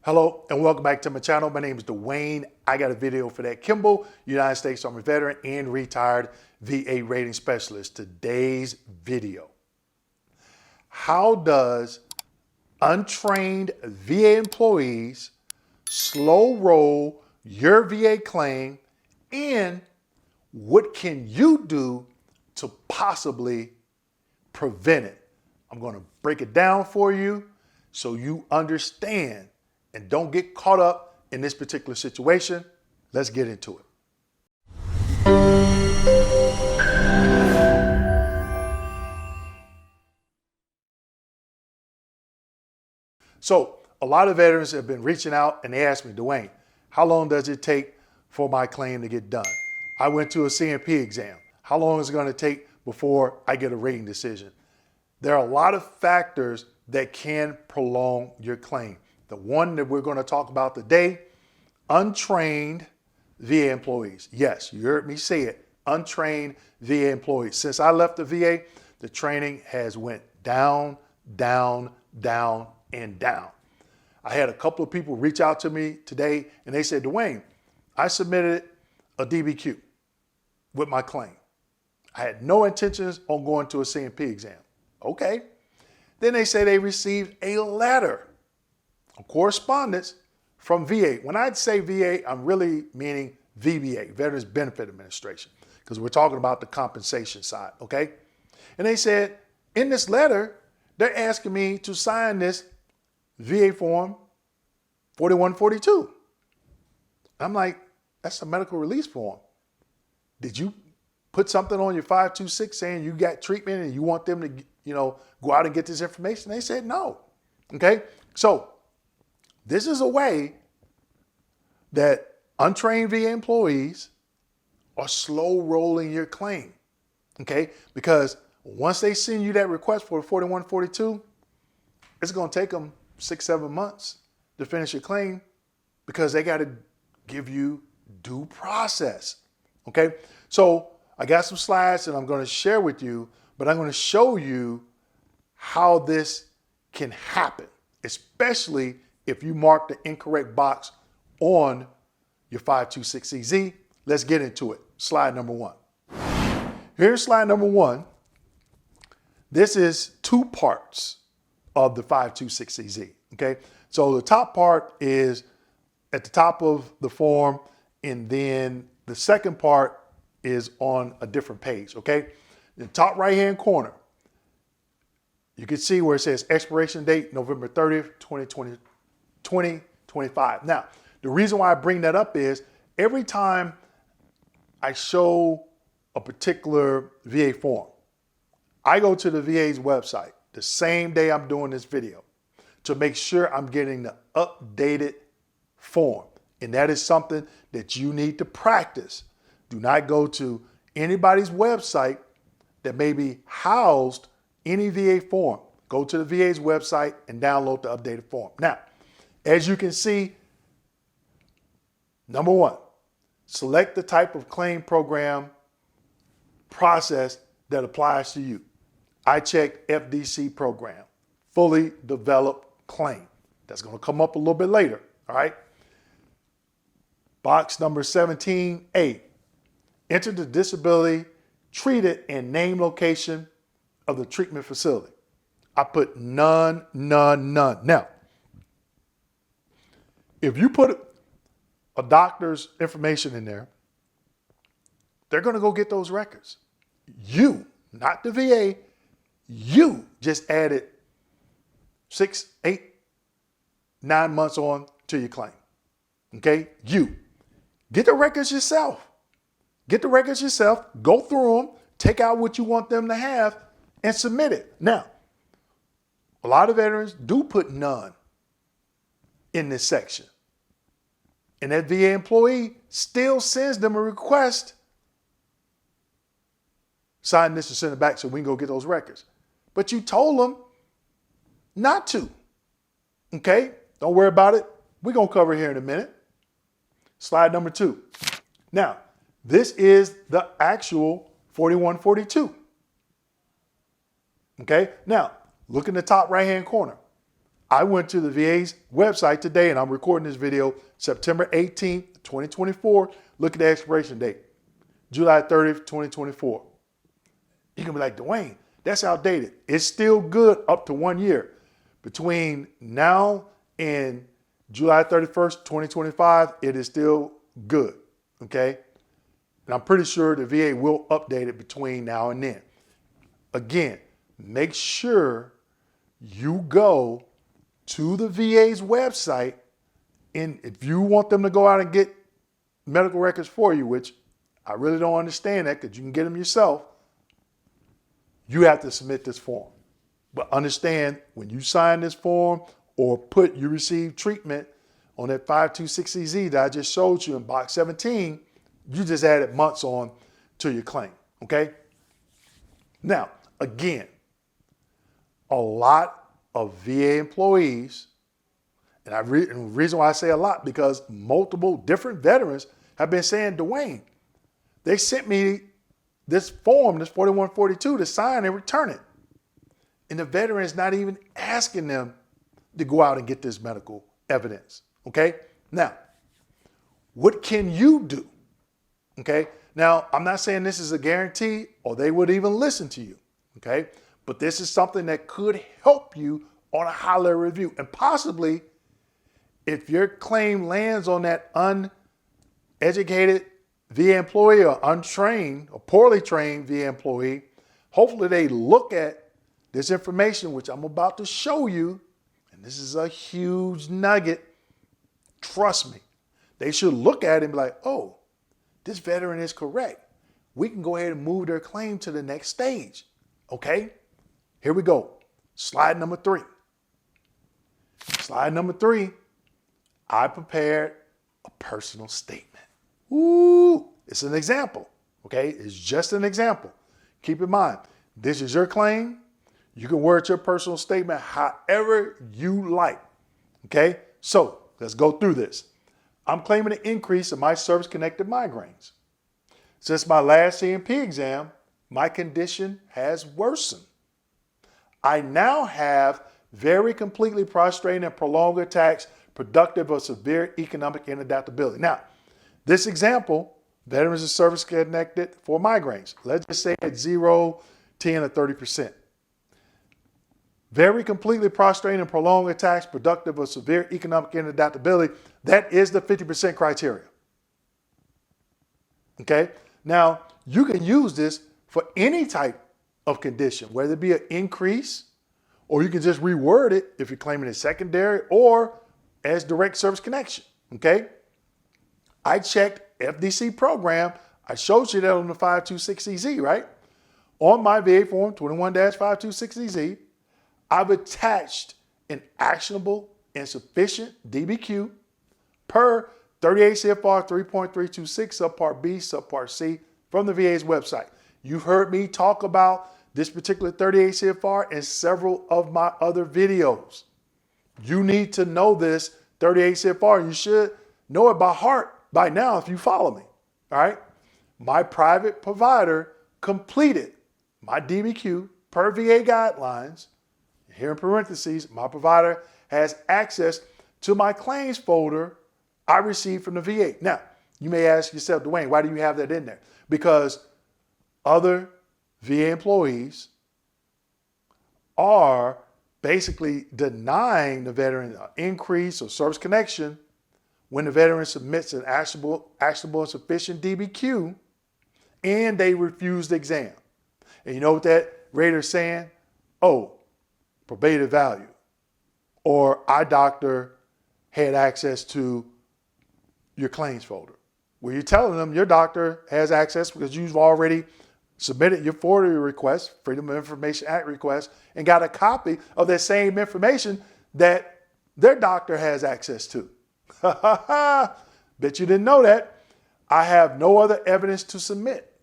Hello and welcome back to my channel. My name is Dwayne. I got a video for that. Kimball, United States Army veteran and retired VA rating specialist. Today's video. How does untrained VA employees slow roll your VA claim, and what can you do to possibly prevent it? I'm going to break it down for you so you understand and don't get caught up in this particular situation. Let's get into it. So a lot of veterans have been reaching out and they asked me, Dwayne, how long does it take for my claim to get done? I went to a CMP exam. How long is it going to take before I get a rating decision? There are a lot of factors that can prolong your claim. The one that we're going to talk about today, untrained VA employees. Yes, you heard me say it, untrained VA employees. Since I left the VA, the training has went down, down, down, and down. I had a couple of people reach out to me today and they said, Dwayne, I submitted a DBQ with my claim. I had no intentions on going to a CMP exam. Okay. Then they say they received a letter of correspondence from VA. When I say VA, I'm really meaning VBA, Veterans Benefit Administration, because we're talking about the compensation side, okay? And they said, in this letter, they're asking me to sign this VA form 4142. I'm like, that's a medical release form. Did you put something on your 526 saying you got treatment and you want them to, go out and get this information? They said no. Okay, so this is a way that untrained VA employees are slow rolling your claim. Okay, because once they send you that request for 4142, it's going to take them 6-7 months to finish your claim because they got to give you due process. Okay, so I got some slides that I'm going to share with you, but I'm going to show you how this can happen, especially if you mark the incorrect box on your 526CZ. Let's get into it. Slide number one. Here's slide number one. This is two parts of the 526CZ, okay? So the top part is at the top of the form, and then the second part is on a different page, okay? In the top right-hand corner, you can see where it says expiration date, November 30th, 2025. Now, the reason why I bring that up is every time I show a particular VA form, I go to the VA's website the same day I'm doing this video to make sure I'm getting the updated form. And that is something that you need to practice. Do not go to anybody's website that may be housed any VA form. Go to the VA's website and download the updated form. Now, as you can see, number one, select the type of claim program process that applies to you. I checked FDC program, fully developed claim. That's going to come up a little bit later, all right? Box number 17A, enter the disability treated and name location of the treatment facility. I put none, none, none. Now, if you put a doctor's information in there, they're going to go get those records. You, not the VA, you just added 6, 8, 9 months on to your claim. Okay? You. Get the records yourself. Get the records yourself, go through them, take out what you want them to have, and submit it. Now, a lot of veterans do put none in this section. And that VA employee still sends them a request. Sign this and send it back so we can go get those records. But you told them not to. Okay? Don't worry about it. We're going to cover it here in a minute. Slide number 2. Now, this is the actual 4142. Okay? Now, look in the top right-hand corner. I went to the VA's website today, and I'm recording this video September 18th, 2024. Look at the expiration date, July 30th, 2024. You can be like, Dwayne, that's outdated. It's still good up to 1 year. Between now and July 31st, 2025, it is still good, okay? And I'm pretty sure the VA will update it between now and then. Again, make sure you go to the VA's website, and if you want them to go out and get medical records for you, which I really don't understand that because you can get them yourself, you have to submit this form. But understand, when you sign this form or put you receive treatment on that 526CZ that I just showed you in box 17, you just added months on to your claim, okay? Now, again, a lot of VA employees, and the reason why I say a lot, because multiple different veterans have been saying, Dwayne, they sent me this form, this 4142, to sign and return it. And the veteran is not even asking them to go out and get this medical evidence, okay? Now, what can you do, okay? Now, I'm not saying this is a guarantee or they would even listen to you, okay? But this is something that could help you on a high-level review. And possibly, if your claim lands on that uneducated VA employee or untrained or poorly trained VA employee, hopefully they look at this information, which I'm about to show you, and this is a huge nugget. Trust me. They should look at it and be like, oh, this veteran is correct. We can go ahead and move their claim to the next stage. Okay, here we go. Slide number 3. Slide number 3, I prepared a personal statement. Ooh, it's an example, okay? It's just an example. Keep in mind, this is your claim. You can word your personal statement however you like, okay? So let's go through this. I'm claiming an increase in my service-connected migraines. Since my last CMP exam, my condition has worsened. I now have very completely prostrating and prolonged attacks productive of severe economic inadaptability. Now, this example, veterans are service-connected for migraines. Let's just say at 0, 10, or 30%. Very completely prostrating and prolonged attacks productive of severe economic inadaptability. That is the 50% criteria. Okay? Now, you can use this for any type of condition, whether it be an increase, or you can just reword it if you're claiming it secondary or as direct service connection. Okay? I checked FDC program. I showed you that on the 526EZ, right? On my VA form 21-526EZ, I've attached an actionable insufficient DBQ per 38 CFR 3.326 subpart B, subpart C from the VA's website. You've heard me talk about this particular 38 CFR in several of my other videos. You need to know this 38 CFR. You should know it by heart by now if you follow me. All right. My private provider completed my DBQ per VA guidelines. Here in parentheses, my provider has access to my claims folder I received from the VA. Now, you may ask yourself, Dwayne, why do you have that in there? Because other VA employees are basically denying the veteran an increase or service connection when the veteran submits an actionable and sufficient DBQ and they refuse the exam. And you know what that rater is saying? Oh, probative value, or eye doctor had access to your claims folder. Well, you're telling them your doctor has access because you've already submitted your FOIA request, Freedom of Information Act request, and got a copy of that same information that their doctor has access to. Bet you didn't know that. I have no other evidence to submit.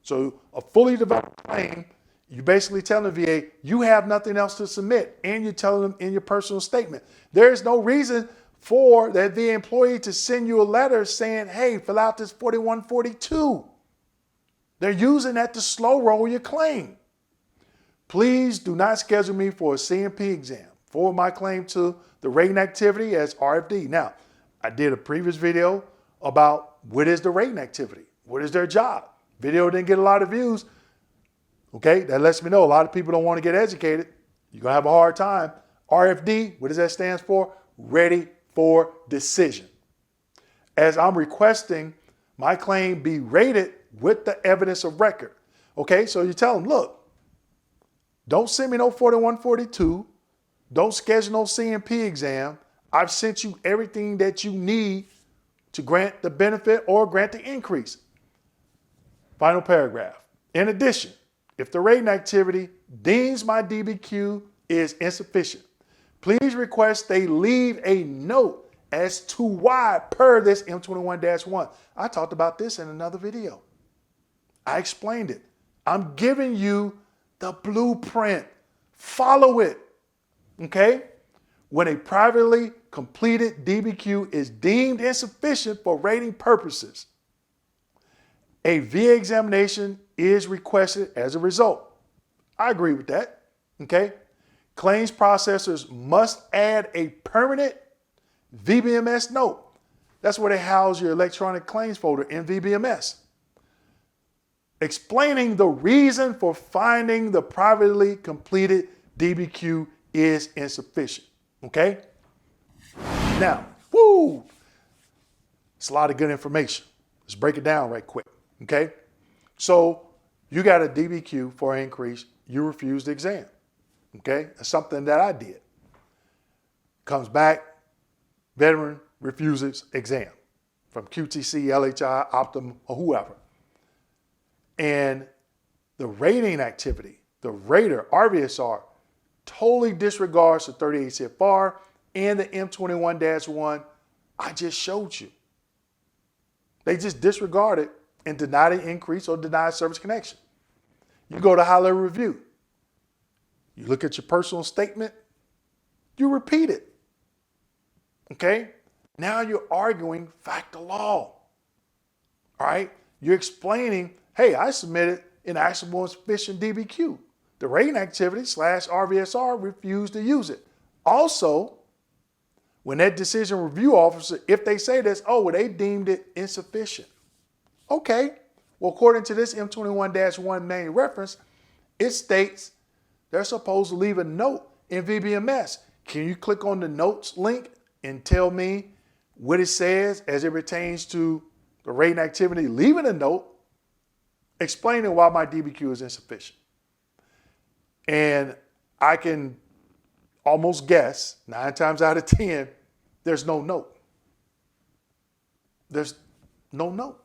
So a fully developed claim, you basically tell the VA you have nothing else to submit, and you're telling them in your personal statement. There is no reason for that VA employee to send you a letter saying, hey, fill out this 4142. They're using that to slow roll your claim. Please do not schedule me for a CMP exam, forward my claim to the rating activity as RFD. Now, I did a previous video about what is the rating activity? What is their job? Video didn't get a lot of views. Okay, that lets me know a lot of people don't want to get educated. You're going to have a hard time. RFD, what does that stand for? Ready for decision. As I'm requesting my claim be rated with the evidence of record. Okay, so you tell them, look, don't send me no 4142. Don't schedule no CMP exam. I've sent you everything that you need to grant the benefit or grant the increase. Final paragraph. In addition, if the rating activity deems my DBQ is insufficient, please request they leave a note as to why per this M21-1. I talked about this in another video. I explained it. I'm giving you the blueprint. Follow it. Okay? When a privately completed DBQ is deemed insufficient for rating purposes, a VA examination is requested as a result. I agree with that. Okay? Claims processors must add a permanent VBMS note. That's where they house your electronic claims folder in VBMS, explaining the reason for finding the privately completed DBQ is insufficient. Okay? Now, it's a lot of good information. Let's break it down right quick. Okay? So you got a DBQ for an increase, you refused the exam. Okay? That's something that I did. Comes back, veteran refuses exam from QTC, LHI, Optum, or whoever. And the rating activity, the rater, RVSR, totally disregards the 38 CFR and the M21-1 I just showed you. They just disregard it and deny the increase or deny service connection. You go to high-level review. You look at your personal statement, you repeat it. Okay? Now you're arguing fact of law. All right? You're explaining, hey, I submitted an actionable insufficient DBQ. The rating activity / RVSR refused to use it. Also, when that decision review officer, if they say this, oh, well, they deemed it insufficient. Okay. Well, according to this M21-1 manual reference, it states they're supposed to leave a note in VBMS. Can you click on the notes link and tell me what it says as it pertains to the rating activity, leaving a note, explaining why my DBQ is insufficient? And I can almost guess 9 times out of 10, there's no note. There's no note.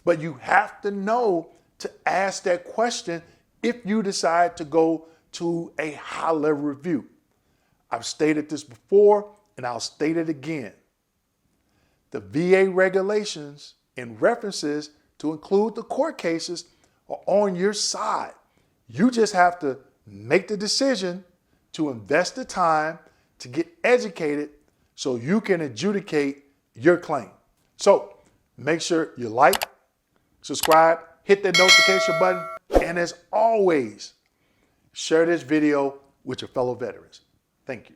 But you have to know to ask that question if you decide to go to a high-level review. I've stated this before, and I'll state it again. The VA regulations and references to include the court cases are on your side. You just have to make the decision to invest the time to get educated so you can adjudicate your claim. So make sure you like, subscribe, hit that notification button, and as always, share this video with your fellow veterans. Thank you.